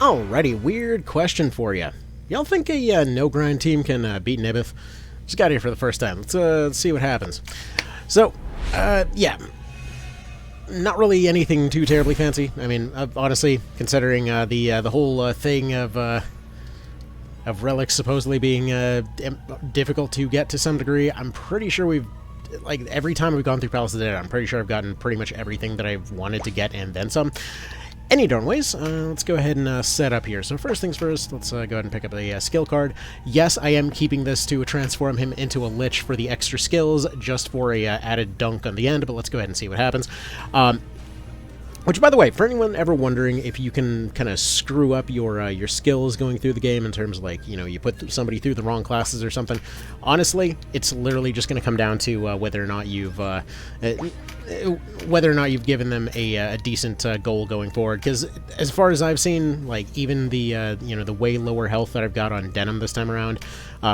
Alrighty, weird question for you. Y'all think a no-grind team can beat Nibith? Just got here for the first time. Let's see what happens. So, yeah. Not really anything too terribly fancy. I mean, honestly, considering the whole thing of relics supposedly being difficult to get to some degree, I'm pretty sure we've... Like, every time we've gone through Palace of the Dead, I'm pretty sure I've gotten pretty much everything that I've wanted to get and then some. Any darn ways, let's go ahead and set up here. So first things first, let's go ahead and pick up a skill card. Yes, I am keeping this to transform him into a Lich for the extra skills, just for a added dunk on the end, but let's go ahead and see what happens. Which, by the way, for anyone ever wondering if you can kind of screw up your skills going through the game in terms of, like, you know, you put somebody through the wrong classes or something, honestly, it's literally just going to come down to whether or not you've given them a decent goal going forward. Because as far as I've seen, like, even the you know, the way lower health that I've got on Denim this time around,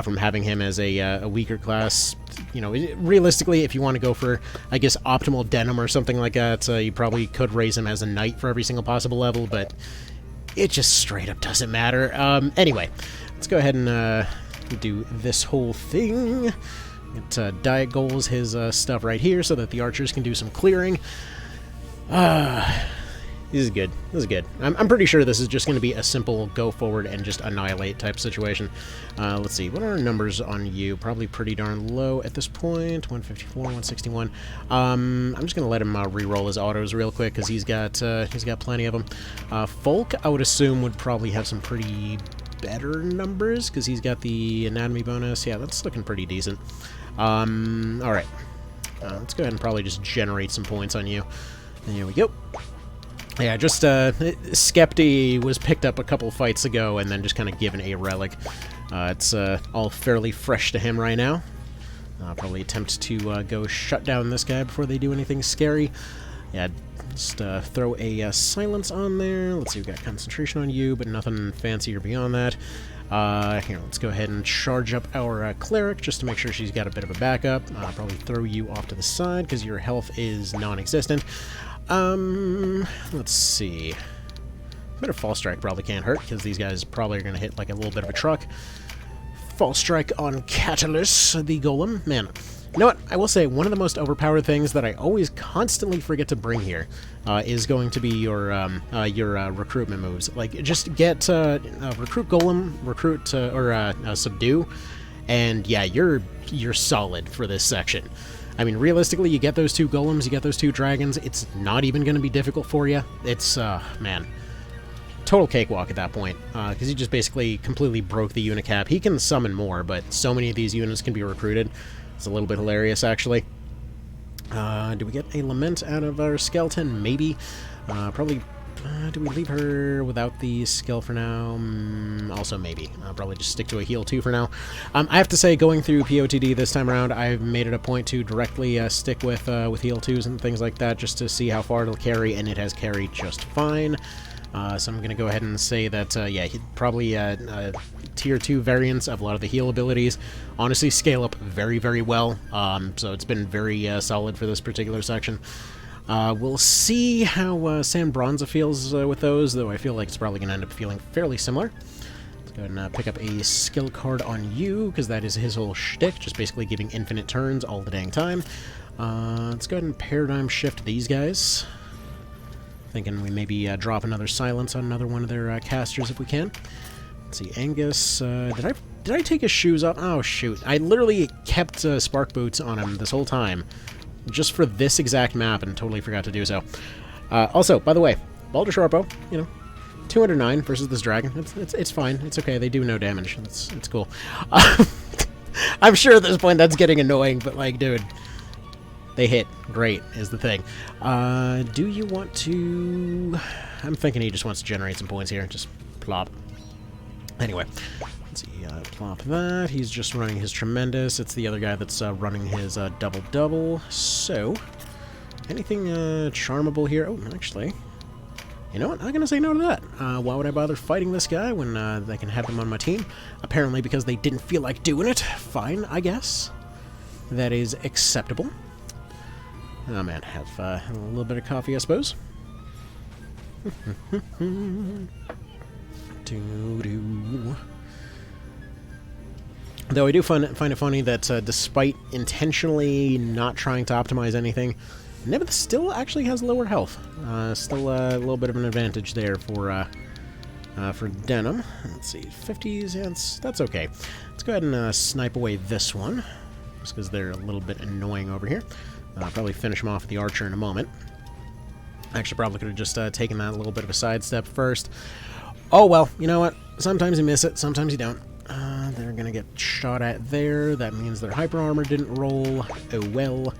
from having him as a weaker class, you know, realistically, if you want to go for, I guess, optimal Denim or something like that, you probably could raise him as a Knight for every single possible level, but it just straight up doesn't matter. Anyway, let's go ahead and do this whole thing. Get Diet Goals his stuff right here so that the archers can do some clearing. This is good. This is good. I'm pretty sure this is just going to be a simple go forward and just annihilate type situation. Let's see. What are our numbers on you? Probably pretty darn low at this point. 154, 161. I'm just going to let him re-roll his autos real quick because he's got plenty of them. Folk, I would assume, would probably have some pretty better numbers because he's got the anatomy bonus. Yeah, that's looking pretty decent. Alright. Let's go ahead and probably just generate some points on you. And here we go. Yeah, just, Skepti was picked up a couple fights ago and then just kind of given a relic. It's all fairly fresh to him right now. Probably attempt to go shut down this guy before they do anything scary. Yeah, just throw a silence on there. Let's see, we've got concentration on you, but nothing fancier beyond that. Here, let's go ahead and charge up our cleric just to make sure she's got a bit of a backup. Probably throw you off to the side because your health is non-existent. Let's see. Better False Strike probably can't hurt, because these guys probably are going to hit like a little bit of a truck. False Strike on Catalyst, the Golem. Man, you know what? I will say, one of the most overpowered things that I always constantly forget to bring here is going to be your recruitment moves. Like, just get Recruit Golem, Recruit, or Subdue, and yeah, you're solid for this section. I mean, realistically, you get those two golems, you get those two dragons, it's not even going to be difficult for you. It's, man, total cakewalk at that point, because he just basically completely broke the unit cap. He can summon more, but so many of these units can be recruited. It's a little bit hilarious, actually. Do we get a Lament out of our skeleton? Maybe. Probably... do we leave her without the skill for now? Also maybe. I'll probably just stick to a heal 2 for now. I have to say, going through POTD this time around, I've made it a point to directly stick with heal 2s and things like that, just to see how far it'll carry, and it has carried just fine. So I'm going to go ahead and say that, yeah, probably tier 2 variants of a lot of the heal abilities honestly scale up very, very well. So it's been very solid for this particular section. We'll see how San Bronza feels with those, though I feel like it's probably going to end up feeling fairly similar. Let's go ahead and pick up a skill card on you, because that is his whole shtick, just basically giving infinite turns all the dang time. Let's go ahead and paradigm shift these guys. Thinking we maybe drop another silence on another one of their casters if we can. Let's see, Angus, did I take his shoes off? Oh, shoot. I literally kept Spark Boots on him this whole time, just for this exact map, and totally forgot to do so. Also, by the way, Baldur Sharpo, you know, 209 versus this dragon. It's fine. It's okay. They do no damage. It's cool. I'm sure at this point that's getting annoying, but, like, dude, they hit. Great is the thing. Do you want to... I'm thinking he just wants to generate some points here. Just plop. Anyway, let's see. Plop that. He's just running his Tremendous. It's the other guy that's running his Double-Double. So, anything charmable here? Oh, actually, you know what? I'm going to say no to that. Why would I bother fighting this guy when I can have him on my team? Apparently because they didn't feel like doing it. Fine, I guess. That is acceptable. Oh, man. Have a little bit of coffee, I suppose. Though I do find it funny that despite intentionally not trying to optimize anything, Nebith still actually has lower health. Still a little bit of an advantage there for Denim. Let's see, 50s, yeah, that's okay. Let's go ahead and snipe away this one, just because they're a little bit annoying over here. I'll probably finish them off with the archer in a moment. Actually, probably could have just taken that a little bit of a sidestep first. Oh, well, you know what? Sometimes you miss it, sometimes you don't. They're going to get shot at there. That means their hyper armor didn't roll. Oh, well.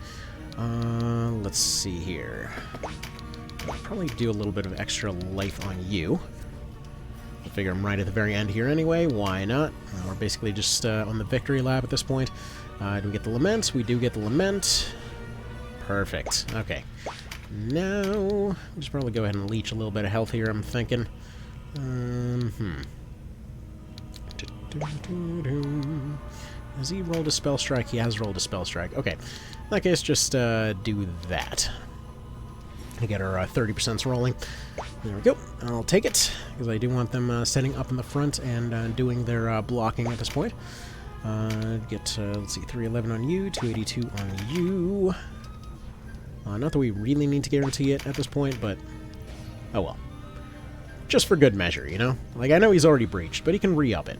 Let's see here. I'll probably do a little bit of extra life on you. I figure I'm right at the very end here anyway. Why not? We're basically just on the victory lap at this point. Do we get the Lament? We do get the Lament. Perfect. Okay. Now, we'll just probably go ahead and leech a little bit of health here, I'm thinking. Has he rolled a Spell Strike? He has rolled a Spell Strike. Okay. In that case, just do that. We get our 30% rolling. There we go. I'll take it, because I do want them setting up in the front and doing their blocking at this point. Get, let's see, 311 on you, 282 on you. Not that we really need to guarantee it at this point, but oh well. Just for good measure, you know? Like, I know he's already breached, but he can re-up it.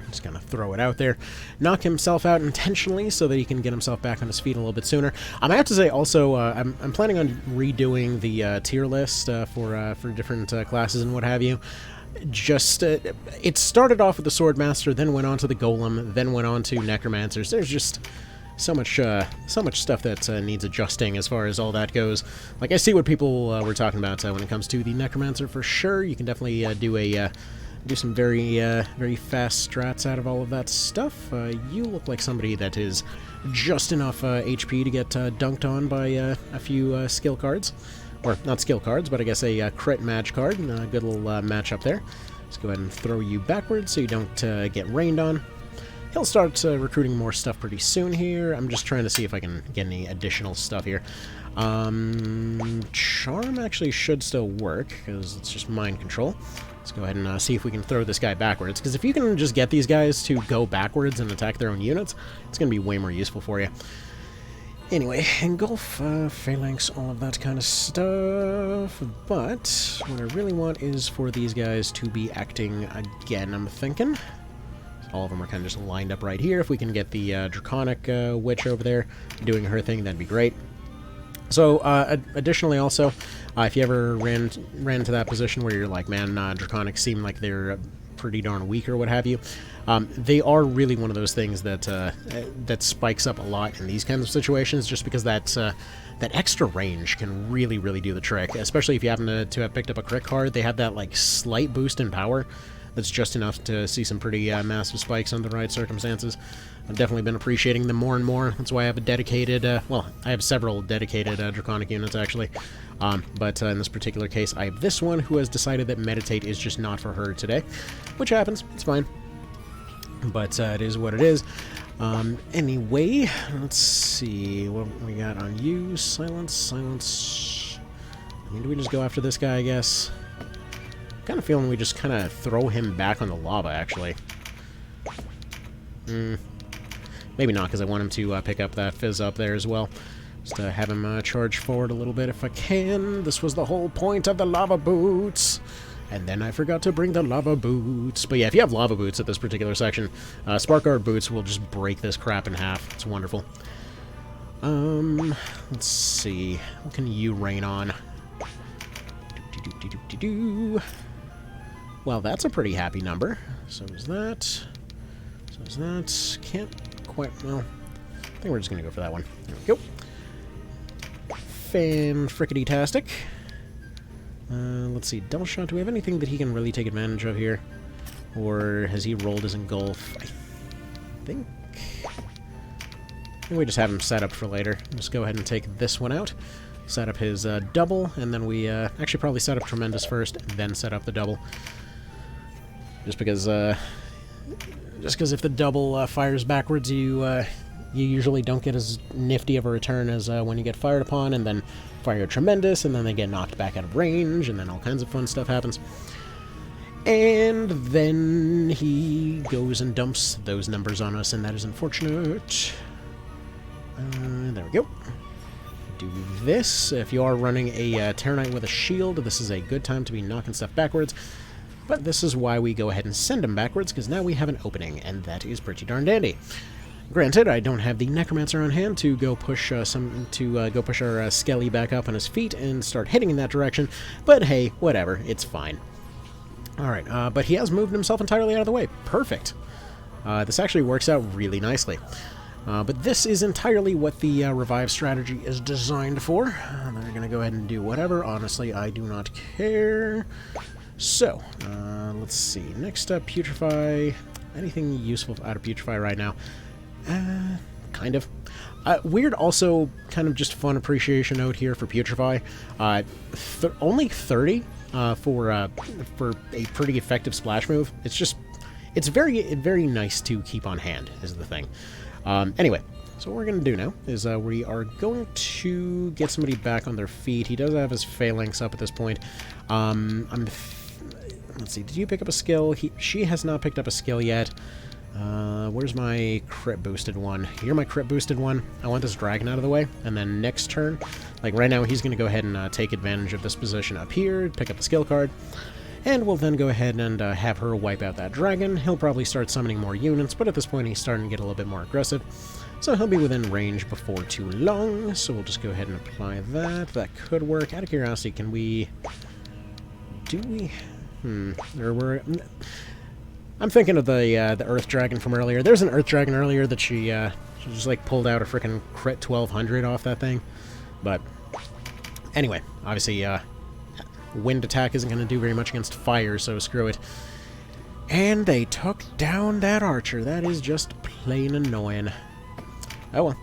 Just gonna throw it out there. Knock himself out intentionally so that he can get himself back on his feet a little bit sooner. I have to say also, I'm planning on redoing the tier list for different classes and what have you. Just, it started off with the Swordmaster, then went on to the Golem, then went on to Necromancers. There's just so much stuff that needs adjusting as far as all that goes. Like, I see what people were talking about when it comes to the Necromancer for sure. You can definitely do some very fast strats out of all of that stuff. You look like somebody that is just enough HP to get dunked on by a few skill cards. Or, not skill cards, but I guess a crit match card. A good little match up there. Let's go ahead and throw you backwards so you don't get rained on. He'll start recruiting more stuff pretty soon here. I'm just trying to see if I can get any additional stuff here. Charm actually should still work, because it's just mind control. Let's go ahead and see if we can throw this guy backwards, because if you can just get these guys to go backwards and attack their own units, it's going to be way more useful for you. Anyway, engulf, phalanx, all of that kind of stuff, but what I really want is for these guys to be acting again, I'm thinking. All of them are kind of just lined up right here. If we can get the Draconic Witch over there doing her thing, that'd be great. So, additionally also, if you ever ran into that position where you're like, man, Draconics seem like they're pretty darn weak or what have you, they are really one of those things that that spikes up a lot in these kinds of situations, just because that extra range can really, really do the trick, especially if you happen to have picked up a crit card. They have that, like, slight boost in power that's just enough to see some pretty massive spikes under the right circumstances. I've definitely been appreciating them more and more. That's why I have a dedicated, well, I have several dedicated Draconic units, actually. But in this particular case, I have this one who has decided that Meditate is just not for her today, which happens. It's fine. But it is what it is. Anyway, let's see what we got on you. Silence, silence. I mean, do we just go after this guy, I guess? I'm kind of feeling we just kind of throw him back on the lava, actually. Maybe not, because I want him to pick up that fizz up there as well. Just have him charge forward a little bit if I can. This was the whole point of the lava boots. And then I forgot to bring the lava boots. But yeah, if you have lava boots at this particular section, Spark Guard boots will just break this crap in half. It's wonderful. Let's see. What can you rain on? Well, that's a pretty happy number. So is that. So is that. Can't quite. Well, I think we're just going to go for that one. There we go. Fan-frickety-tastic. Let's see. Double shot. Do we have anything that he can really take advantage of here? Or has he rolled his engulf? I think we just have him set up for later. Just go ahead and take this one out. Set up his double, and then we actually probably set up Tremendous first, then set up the double. Just because if the double fires backwards, you usually don't get as nifty of a return as when you get fired upon, and then fire a Tremendous, and then they get knocked back out of range, and then all kinds of fun stuff happens. And then he goes and dumps those numbers on us, and that is unfortunate. There we go. Do this. If you are running a Terror Knight with a shield, this is a good time to be knocking stuff backwards. But this is why we go ahead and send him backwards, because now we have an opening, and that is pretty darn dandy. Granted, I don't have the Necromancer on hand to go push our Skelly back up on his feet and start hitting in that direction, but hey, whatever, it's fine. Alright, but he has moved himself entirely out of the way. Perfect. This actually works out really nicely. But this is entirely what the revive strategy is designed for. They're going to go ahead and do whatever. Honestly, I do not care. So, let's see. Next up, Putrefy. Anything useful out of Putrefy right now? Kind of. Weird also, kind of just fun appreciation note here for Putrefy. Only 30 for a pretty effective splash move. It's very nice to keep on hand, is the thing. Anyway, so what we're going to do now is we are going to get somebody back on their feet. He does have his phalanx up at this point. Let's see, did you pick up a skill? She has not picked up a skill yet. Where's my crit boosted one? You're my crit boosted one. I want this dragon out of the way, and then next turn, like right now, he's going to go ahead and take advantage of this position up here, pick up the skill card, and we'll then go ahead and have her wipe out that dragon. He'll probably start summoning more units, but at this point, he's starting to get a little bit more aggressive, so he'll be within range before too long, so we'll just go ahead and apply that. That could work. Out of curiosity, can we... Do we... I'm thinking of the Earth Dragon from earlier. There's an Earth Dragon earlier that she just like pulled out a freaking crit 1200 off that thing. But anyway, obviously wind attack isn't going to do very much against fire, so screw it. And they took down that archer. That is just plain annoying. Oh well.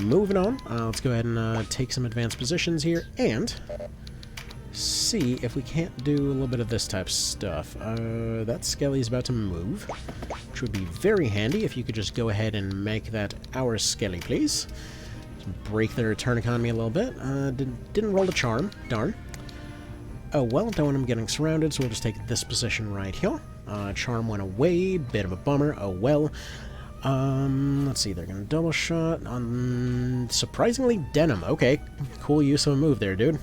Moving on. Let's go ahead and take some advanced positions here and see if we can't do a little bit of this type of stuff. That Skelly's about to move, which would be very handy if you could just go ahead and make that our Skelly, please. Just break their turn economy a little bit. Didn't roll the charm. Darn. Oh well, don't want him getting surrounded, so we'll just take this position right here. Charm went away. Bit of a bummer. Oh well. Let's see, they're gonna double shot on, surprisingly, Denim. Okay, cool use of a move there, dude.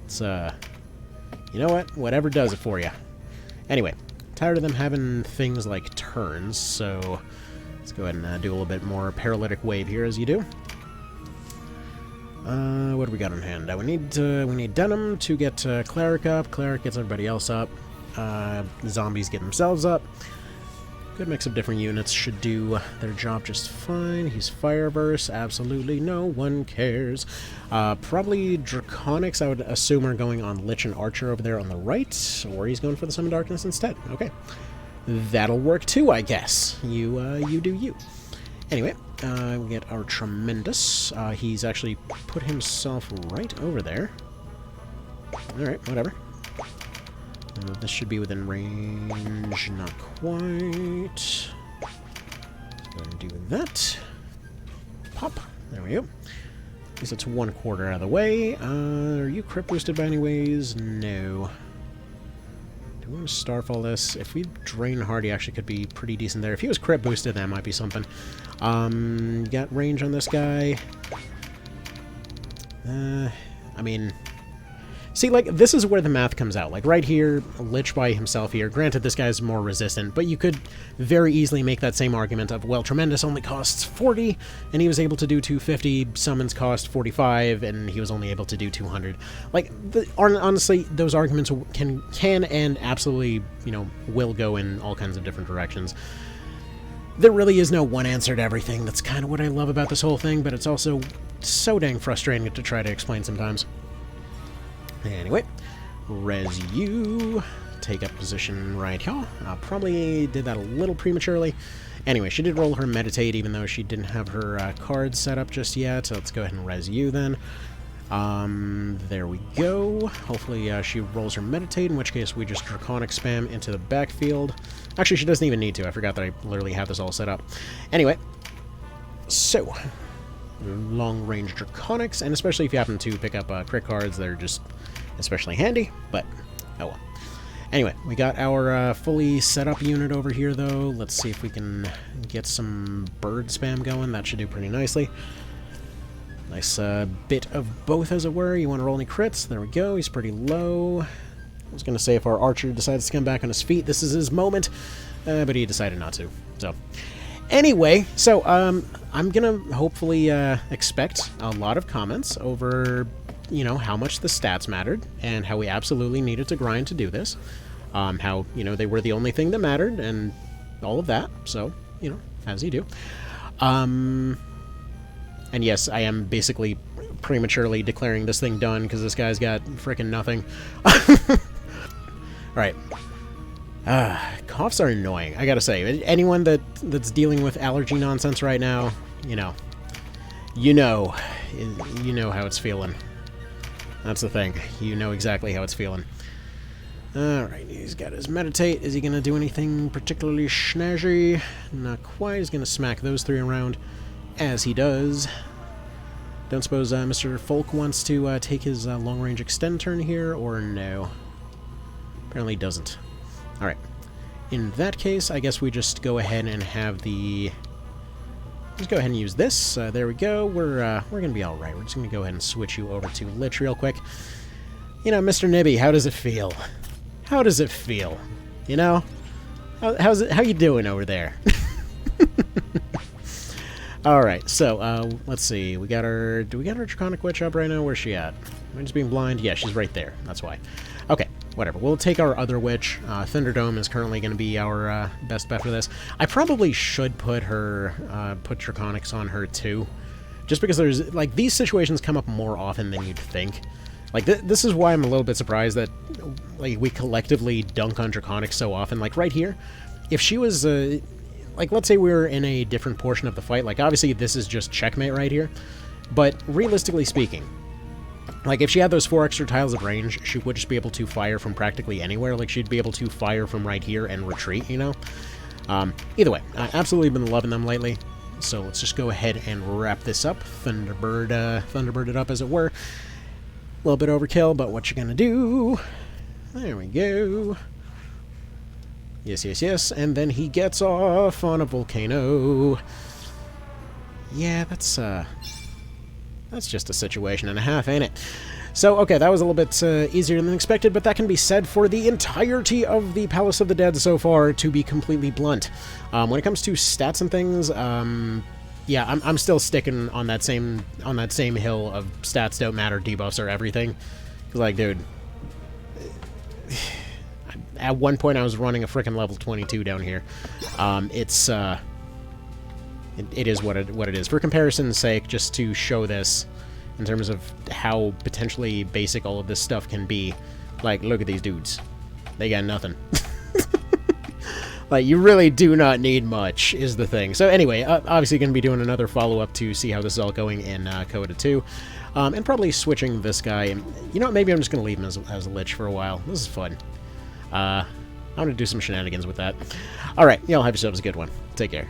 It's, you know what? Whatever does it for you. Anyway, tired of them having things like turns, so let's go ahead and do a little bit more paralytic wave here as you do. What do we got on hand? We need Denim to get Cleric up. Cleric gets everybody else up. Zombies get themselves up. Good mix of different units should do their job just fine. He's Fireburst. Absolutely no one cares. Probably Draconics, I would assume, are going on Lich and Archer over there on the right, or he's going for the Summon Darkness instead. Okay. That'll work too, I guess. You do you. Anyway, we get our Tremendous. He's actually put himself right over there. Alright, whatever. This should be within range, not quite. Let's go ahead and do that. Pop. There we go. At least it's 1/4 out of the way. Are you crit boosted by any ways? No. Do we want to Starfall this? If we drain hard, he actually could be pretty decent there. If he was crit boosted, that might be something. Got range on this guy. I mean... See, like, this is where the math comes out. Like, right here, Lich by himself here. Granted, this guy's more resistant, but you could very easily make that same argument of, well, Tremendous only costs 40, and he was able to do 250, Summons cost 45, and he was only able to do 200. Like, honestly, those arguments can and absolutely, you know, will go in all kinds of different directions. There really is no one answer to everything. That's kind of what I love about this whole thing, but it's also so dang frustrating to try to explain sometimes. Anyway, res you, take up position right here. Probably did that a little prematurely. Anyway, she did roll her Meditate, even though she didn't have her cards set up just yet. So let's go ahead and res you then. There we go. Hopefully she rolls her Meditate, in which case we just Draconic spam into the backfield. Actually, she doesn't even need to. I forgot that I literally have this all set up. Anyway, so... long-range Draconics, and especially if you happen to pick up crit cards, they're just especially handy, but oh well. Anyway, we got our fully set up unit over here, though. Let's see if we can get some bird spam going. That should do pretty nicely. Nice bit of both, as it were. You want to roll any crits? There we go. He's pretty low. I was going to say if our archer decides to come back on his feet, this is his moment. But he decided not to. So, anyway, so I'm going to hopefully expect a lot of comments over, you know, how much the stats mattered and how we absolutely needed to grind to do this. How, you know, they were the only thing that mattered and all of that. So, you know, as you do. And yes, I am basically prematurely declaring this thing done because this guy's got frickin' nothing. Alright. Coughs are annoying, I gotta say. Anyone that's dealing with allergy nonsense right now, you know how it's feeling. That's the thing. You know exactly how it's feeling. Alright, he's got his meditate. Is he gonna do anything particularly snazzy? Not quite. He's gonna smack those 3 around, as he does. Don't suppose Mr. Folk wants to take his long-range extend turn here, or no? Apparently doesn't. Alright. In that case, I guess we just go ahead and have the... Let's go ahead and use this. There we go. We're gonna be alright. We're just gonna go ahead and switch you over to Lich real quick. You know, Mr. Nibby, how does it feel? How does it feel? You know? How you doing over there? Alright, so, let's see. We got our... Do we got our Draconic Witch up right now? Where's she at? Am I just being blind? Yeah, she's right there. That's why. Okay, whatever. We'll take our other witch. Thunderdome is currently going to be our best bet for this. I probably should put her... put Draconics on her, too. Just because there's... Like, these situations come up more often than you'd think. Like, this is why I'm a little bit surprised that, like, we collectively dunk on Draconics so often. Like, right here, if she was... like, let's say we were in a different portion of the fight. Like, obviously, this is just checkmate right here. But, realistically speaking, like, if she had those 4 extra tiles of range, she would just be able to fire from practically anywhere. Like, she'd be able to fire from right here and retreat, you know? Either way, I absolutely been loving them lately. So, let's just go ahead and wrap this up. Thunderbird it up, as it were. A little bit overkill, but what you gonna do? There we go. Yes, yes, yes, and then he gets off on a volcano. Yeah, that's just a situation and a half, ain't it? So, okay, that was a little bit easier than expected, but that can be said for the entirety of the Palace of the Dead so far, to be completely blunt. When it comes to stats and things, yeah, I'm still sticking on that same hill of stats don't matter, debuffs are everything. 'Cause, like, dude... At one point, I was running a frickin' level 22 down here. It is what it is. For comparison's sake, just to show this, in terms of how potentially basic all of this stuff can be, like, look at these dudes. They got nothing. Like, you really do not need much, is the thing. So anyway, obviously going to be doing another follow-up to see how this is all going in Coda 2. And probably switching this guy. And, you know what, maybe I'm just going to leave him as a Lich for a while. This is fun. I'm going to do some shenanigans with that. Alright, y'all have yourselves a good one. Take care.